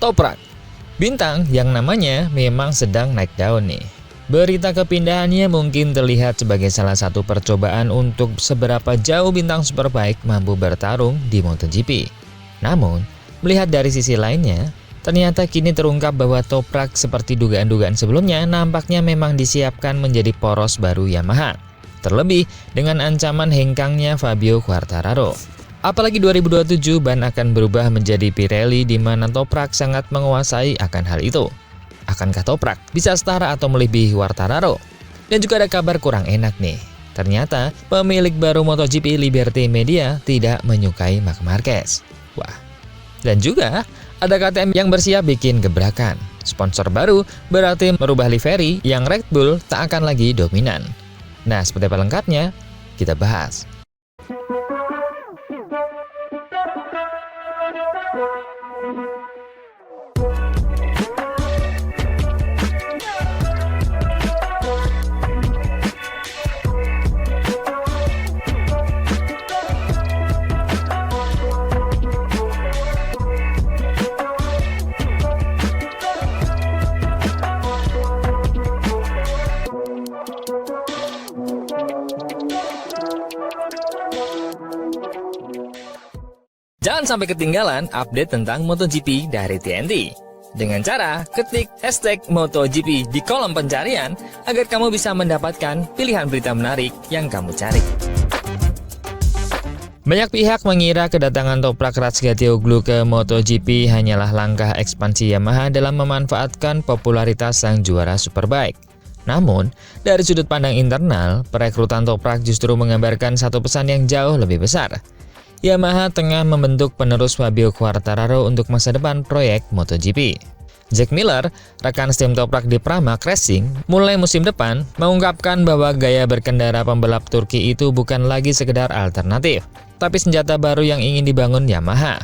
Toprak, bintang yang namanya memang sedang naik daun nih. Berita kepindahannya mungkin terlihat sebagai salah satu percobaan untuk seberapa jauh bintang superbike mampu bertarung di MotoGP. Namun, melihat dari sisi lainnya, ternyata kini terungkap bahwa Toprak seperti dugaan-dugaan sebelumnya nampaknya memang disiapkan menjadi poros baru Yamaha. Terlebih dengan ancaman hengkangnya Fabio Quartararo. Apalagi 2027 ban akan berubah menjadi Pirelli di mana Toprak sangat menguasai akan hal itu. Akankah Toprak bisa setara atau melebihi Quartararo? Dan juga ada kabar kurang enak nih. Ternyata pemilik baru MotoGP Liberty Media tidak menyukai Marc Marquez. Wah. Dan juga ada KTM yang bersiap bikin gebrakan. Sponsor baru berarti merubah livery yang Red Bull tak akan lagi dominan. Nah, seperti apa lengkapnya? Kita bahas. Jangan sampai ketinggalan update tentang MotoGP dari TNT. Dengan cara ketik hashtag MotoGP di kolom pencarian agar kamu bisa mendapatkan pilihan berita menarik yang kamu cari. Banyak pihak mengira kedatangan Toprak Razgatlioglu ke MotoGP hanyalah langkah ekspansi Yamaha dalam memanfaatkan popularitas sang juara Superbike. Namun, dari sudut pandang internal, perekrutan Toprak justru menggambarkan satu pesan yang jauh lebih besar. Yamaha tengah membentuk penerus Fabio Quartararo untuk masa depan proyek MotoGP. Jack Miller, rekan tim Toprak di Pramac Racing, mulai musim depan mengungkapkan bahwa gaya berkendara pembalap Turki itu bukan lagi sekedar alternatif, tapi senjata baru yang ingin dibangun Yamaha.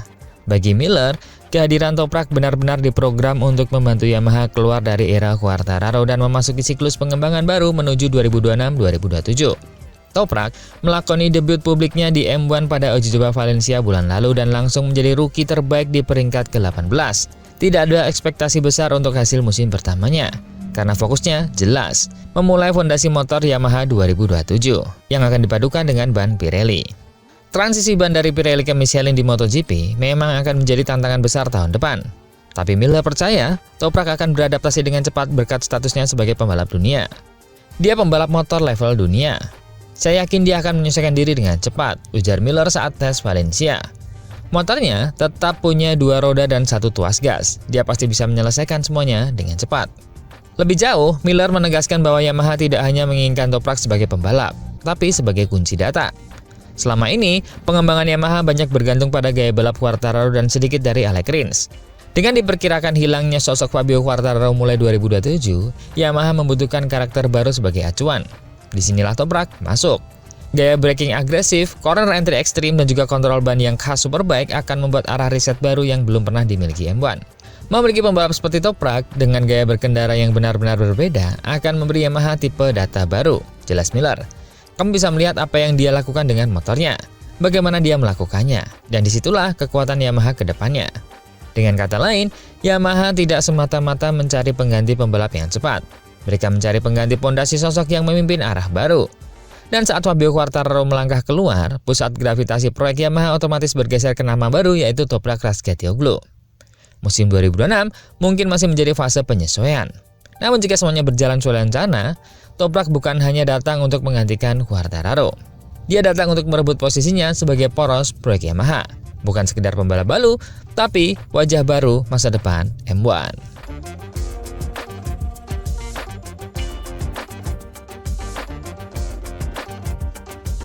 Bagi Miller, kehadiran Toprak benar-benar diprogram untuk membantu Yamaha keluar dari era Quartararo dan memasuki siklus pengembangan baru menuju 2026-2027. Toprak melakoni debut publiknya di M1 pada uji coba Valencia bulan lalu dan langsung menjadi rookie terbaik di peringkat ke-18. Tidak ada ekspektasi besar untuk hasil musim pertamanya, karena fokusnya jelas, memulai fondasi motor Yamaha 2027 yang akan dipadukan dengan ban Pirelli. Transisi ban dari Pirelli ke Michelin di MotoGP memang akan menjadi tantangan besar tahun depan. Tapi Miller percaya, Toprak akan beradaptasi dengan cepat berkat statusnya sebagai pembalap dunia. Dia pembalap motor level dunia. Saya yakin dia akan menyesuaikan diri dengan cepat, ujar Miller saat tes Valencia. Motornya tetap punya 2 roda dan 1 tuas gas. Dia pasti bisa menyelesaikan semuanya dengan cepat. Lebih jauh, Miller menegaskan bahwa Yamaha tidak hanya menginginkan Toprak sebagai pembalap, tapi sebagai kunci data. Selama ini, pengembangan Yamaha banyak bergantung pada gaya balap Quartararo dan sedikit dari Alex Rins. Dengan diperkirakan hilangnya sosok Fabio Quartararo mulai 2027, Yamaha membutuhkan karakter baru sebagai acuan. Disinilah Toprak masuk. Gaya braking agresif, corner entry ekstrim, dan juga kontrol ban yang khas Superbike akan membuat arah riset baru yang belum pernah dimiliki M1. Memiliki pembalap seperti Toprak dengan gaya berkendara yang benar-benar berbeda akan memberi Yamaha tipe data baru, jelas Miller. Kamu bisa melihat apa yang dia lakukan dengan motornya, bagaimana dia melakukannya, dan disitulah kekuatan Yamaha ke depannya. Dengan kata lain, Yamaha tidak semata-mata mencari pengganti pembalap yang cepat. Mereka mencari pengganti pondasi sosok yang memimpin arah baru. Dan saat Fabio Quartararo melangkah keluar, pusat gravitasi proyek Yamaha otomatis bergeser ke nama baru yaitu Toprak Razgatlioglu. Musim 2026 mungkin masih menjadi fase penyesuaian. Namun jika semuanya berjalan sesuai rencana, Toprak bukan hanya datang untuk menggantikan Quartararo. Dia datang untuk merebut posisinya sebagai poros proyek Yamaha. Bukan sekedar pembalap baru, tapi wajah baru masa depan M1.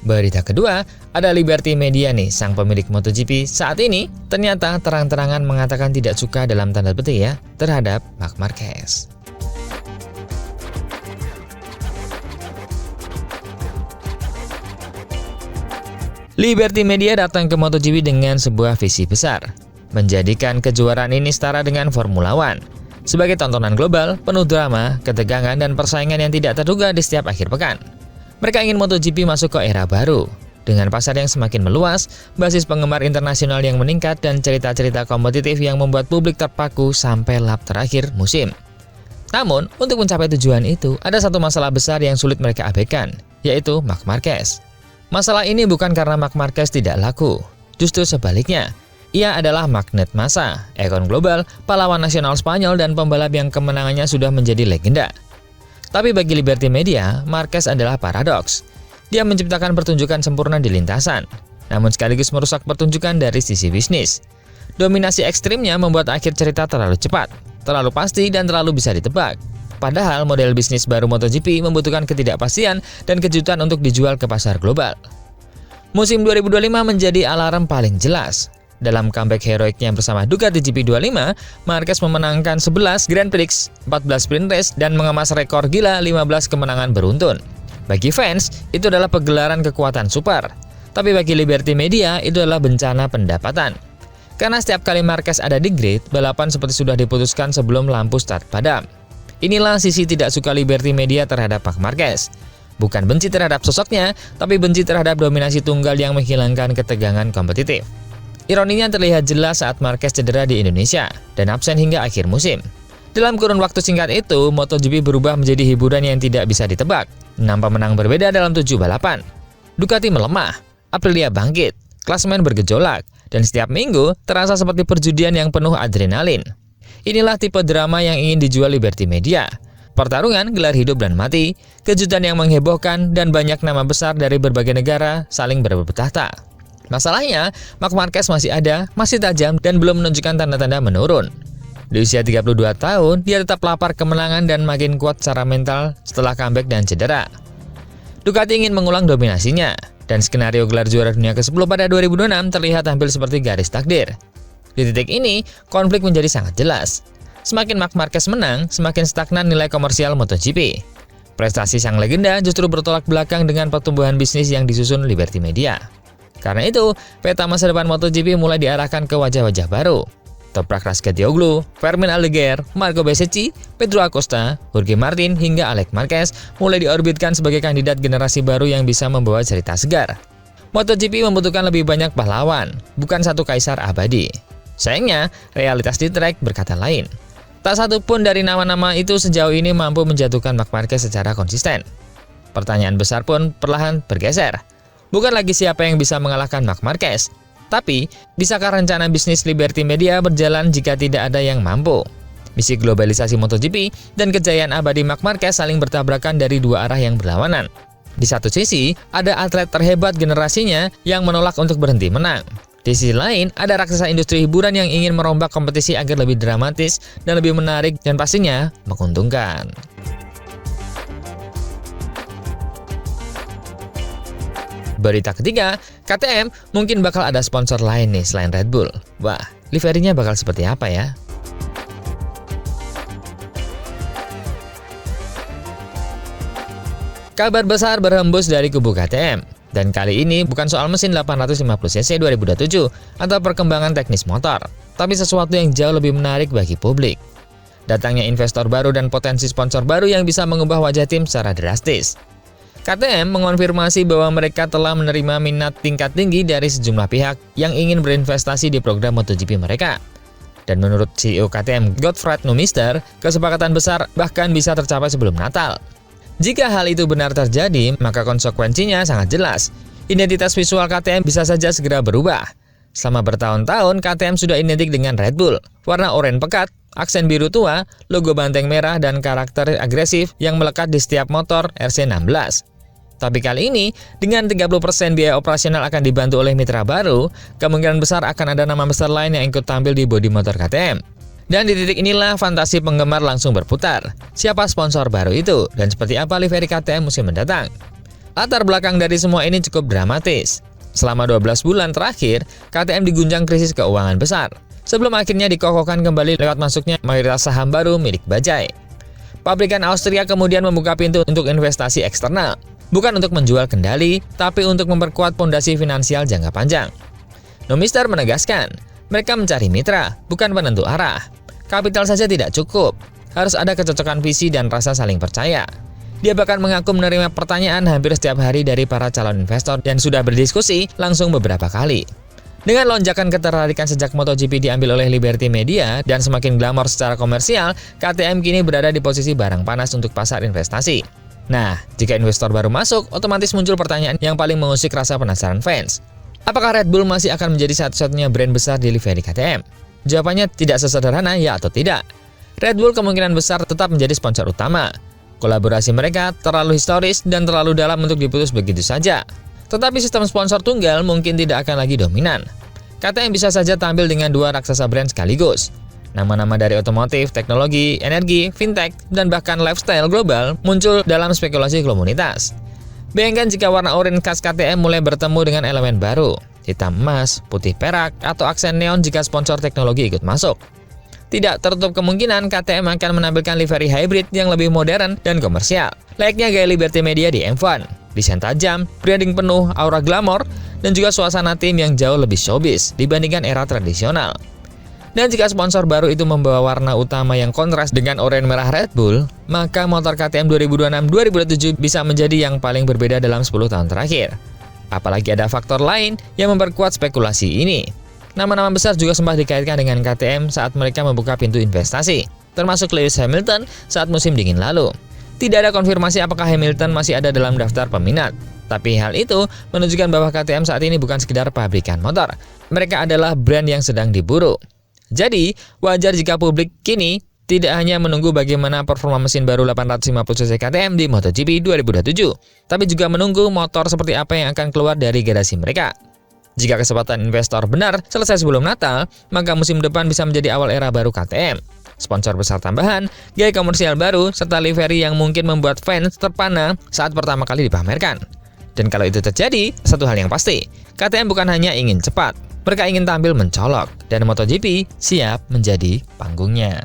Berita kedua, ada Liberty Media nih, sang pemilik MotoGP saat ini ternyata terang-terangan mengatakan tidak suka dalam tanda petik ya terhadap Marc Marquez. Liberty Media datang ke MotoGP dengan sebuah visi besar, menjadikan kejuaraan ini setara dengan Formula One. Sebagai tontonan global, penuh drama, ketegangan, dan persaingan yang tidak terduga di setiap akhir pekan. Mereka ingin MotoGP masuk ke era baru, Dengan pasar yang semakin meluas, basis penggemar internasional yang meningkat, dan cerita-cerita kompetitif yang membuat publik terpaku sampai lap terakhir musim. Namun, untuk mencapai tujuan itu, ada satu masalah besar yang sulit mereka abaikan, yaitu Marc Marquez. Masalah ini bukan karena Marc Marquez tidak laku, justru sebaliknya. Ia adalah magnet massa, ikon global, pahlawan nasional Spanyol, dan pembalap yang kemenangannya sudah menjadi legenda. Tapi bagi Liberty Media, Marquez adalah paradoks. Dia menciptakan pertunjukan sempurna di lintasan, namun sekaligus merusak pertunjukan dari sisi bisnis. Dominasi ekstrimnya membuat akhir cerita terlalu cepat, terlalu pasti, dan terlalu bisa ditebak. Padahal model bisnis baru MotoGP membutuhkan ketidakpastian dan kejutan untuk dijual ke pasar global. Musim 2025 menjadi alarm paling jelas. Dalam comeback heroiknya bersama Ducati GP25, Marquez memenangkan 11 Grand Prix, 14 sprint race, dan mengemas rekor gila 15 kemenangan beruntun. Bagi fans, itu adalah pegelaran kekuatan super. Tapi bagi Liberty Media, itu adalah bencana pendapatan. Karena setiap kali Marquez ada di grid, balapan seperti sudah diputuskan sebelum lampu start padam. Inilah sisi tidak suka Liberty Media terhadap Marc Marquez. Bukan benci terhadap sosoknya, tapi benci terhadap dominasi tunggal yang menghilangkan ketegangan kompetitif. Ironinya terlihat jelas saat Marquez cedera di Indonesia dan absen hingga akhir musim. Dalam kurun waktu singkat itu, MotoGP berubah menjadi hiburan yang tidak bisa ditebak. 6 pemenang berbeda dalam 7 balapan. Ducati melemah, Aprilia bangkit, klasemen bergejolak, dan setiap minggu terasa seperti perjudian yang penuh adrenalin. Inilah tipe drama yang ingin dijual Liberty Media. Pertarungan gelar hidup dan mati, kejutan yang menghebohkan, dan banyak nama besar dari berbagai negara saling berebut tahta. Masalahnya, Marc Marquez masih ada, masih tajam, dan belum menunjukkan tanda-tanda menurun. Di usia 32 tahun, dia tetap lapar kemenangan dan makin kuat secara mental setelah comeback dan cedera. Ducati ingin mengulang dominasinya, dan skenario gelar juara dunia ke-10 pada 2026 terlihat hampir seperti garis takdir. Di titik ini, konflik menjadi sangat jelas. Semakin Marc Marquez menang, semakin stagnan nilai komersial MotoGP. Prestasi sang legenda justru bertolak belakang dengan pertumbuhan bisnis yang disusun Liberty Media. Karena itu, peta masa depan MotoGP mulai diarahkan ke wajah-wajah baru. Toprak Razgatlioglu, Fermin Aldeguer, Marco Bezzecchi, Pedro Acosta, Jorge Martin, hingga Alex Marquez mulai diorbitkan sebagai kandidat generasi baru yang bisa membawa cerita segar. MotoGP membutuhkan lebih banyak pahlawan, bukan satu kaisar abadi. Sayangnya, realitas di track berkata lain. Tak satu pun dari nama-nama itu sejauh ini mampu menjatuhkan Marc Marquez secara konsisten. Pertanyaan besar pun perlahan bergeser. Bukan lagi siapa yang bisa mengalahkan Marc Marquez, tapi bisakah rencana bisnis Liberty Media berjalan jika tidak ada yang mampu? Misi globalisasi MotoGP dan kejayaan abadi Marc Marquez saling bertabrakan dari dua arah yang berlawanan. Di satu sisi, ada atlet terhebat generasinya yang menolak untuk berhenti menang. Di sisi lain, ada raksasa industri hiburan yang ingin merombak kompetisi agar lebih dramatis dan lebih menarik dan pastinya menguntungkan. Berita ketiga, KTM mungkin bakal ada sponsor lain nih selain Red Bull. Wah, liverinya bakal seperti apa ya? Kabar besar berhembus dari kubu KTM. Dan kali ini bukan soal mesin 850cc 2027 atau perkembangan teknis motor, tapi sesuatu yang jauh lebih menarik bagi publik. Datangnya investor baru dan potensi sponsor baru yang bisa mengubah wajah tim secara drastis. KTM mengonfirmasi bahwa mereka telah menerima minat tingkat tinggi dari sejumlah pihak yang ingin berinvestasi di program MotoGP mereka. Dan menurut CEO KTM Gottfried Nummister, kesepakatan besar bahkan bisa tercapai sebelum Natal. Jika hal itu benar terjadi, maka konsekuensinya sangat jelas. Identitas visual KTM bisa saja segera berubah. Selama bertahun-tahun, KTM sudah identik dengan Red Bull. Warna oranye pekat, aksen biru tua, logo banteng merah, dan karakter agresif yang melekat di setiap motor RC16. Tapi kali ini, dengan 30% biaya operasional akan dibantu oleh mitra baru, kemungkinan besar akan ada nama besar lain yang ikut tampil di bodi motor KTM. Dan di titik inilah fantasi penggemar langsung berputar. Siapa sponsor baru itu? Dan seperti apa livery KTM musim mendatang? Latar belakang dari semua ini cukup dramatis. Selama 12 bulan terakhir, KTM digunjang krisis keuangan besar. Sebelum akhirnya dikokohkan kembali lewat masuknya mayoritas saham baru milik Bajaj. Pabrikan Austria kemudian membuka pintu untuk investasi eksternal. Bukan untuk menjual kendali, tapi untuk memperkuat fondasi finansial jangka panjang. Nummister menegaskan, mereka mencari mitra, bukan penentu arah. Kapital saja tidak cukup, harus ada kecocokan visi dan rasa saling percaya. Dia bahkan mengaku menerima pertanyaan hampir setiap hari dari para calon investor dan sudah berdiskusi langsung beberapa kali. Dengan lonjakan ketertarikan sejak MotoGP diambil oleh Liberty Media dan semakin glamor secara komersial, KTM kini berada di posisi barang panas untuk pasar investasi. Nah, jika investor baru masuk, otomatis muncul pertanyaan yang paling mengusik rasa penasaran fans. Apakah Red Bull masih akan menjadi satu-satunya brand besar di livery KTM? Jawabannya tidak sesederhana ya atau tidak. Red Bull kemungkinan besar tetap menjadi sponsor utama. Kolaborasi mereka terlalu historis dan terlalu dalam untuk diputus begitu saja. Tetapi sistem sponsor tunggal mungkin tidak akan lagi dominan. KTM bisa saja tampil dengan dua raksasa brand sekaligus. Nama-nama dari otomotif, teknologi, energi, fintech, dan bahkan lifestyle global muncul dalam spekulasi komunitas. Bayangkan jika warna oranye khas KTM mulai bertemu dengan elemen baru, hitam emas, putih perak, atau aksen neon jika sponsor teknologi ikut masuk. Tidak tertutup kemungkinan KTM akan menampilkan livery hybrid yang lebih modern dan komersial, layaknya gaya Liberty Media di M1. Desain tajam, branding penuh, aura glamor, dan juga suasana tim yang jauh lebih showbiz dibandingkan era tradisional. Dan jika sponsor baru itu membawa warna utama yang kontras dengan oranye merah Red Bull, maka motor KTM 2026-2027 bisa menjadi yang paling berbeda dalam 10 tahun terakhir. Apalagi ada faktor lain yang memperkuat spekulasi ini. Nama-nama besar juga sempat dikaitkan dengan KTM saat mereka membuka pintu investasi, termasuk Lewis Hamilton saat musim dingin lalu. Tidak ada konfirmasi apakah Hamilton masih ada dalam daftar peminat, tapi hal itu menunjukkan bahwa KTM saat ini bukan sekedar pabrikan motor. Mereka adalah brand yang sedang diburu. Jadi, wajar jika publik kini tidak hanya menunggu bagaimana performa mesin baru 850cc KTM di MotoGP 2027, tapi juga menunggu motor seperti apa yang akan keluar dari garasi mereka. Jika kesempatan investor benar selesai sebelum Natal, maka musim depan bisa menjadi awal era baru KTM. Sponsor besar tambahan, gaya komersial baru, serta livery yang mungkin membuat fans terpana saat pertama kali dipamerkan. Dan kalau itu terjadi, satu hal yang pasti, KTM bukan hanya ingin cepat, mereka ingin tampil mencolok, dan MotoGP siap menjadi panggungnya.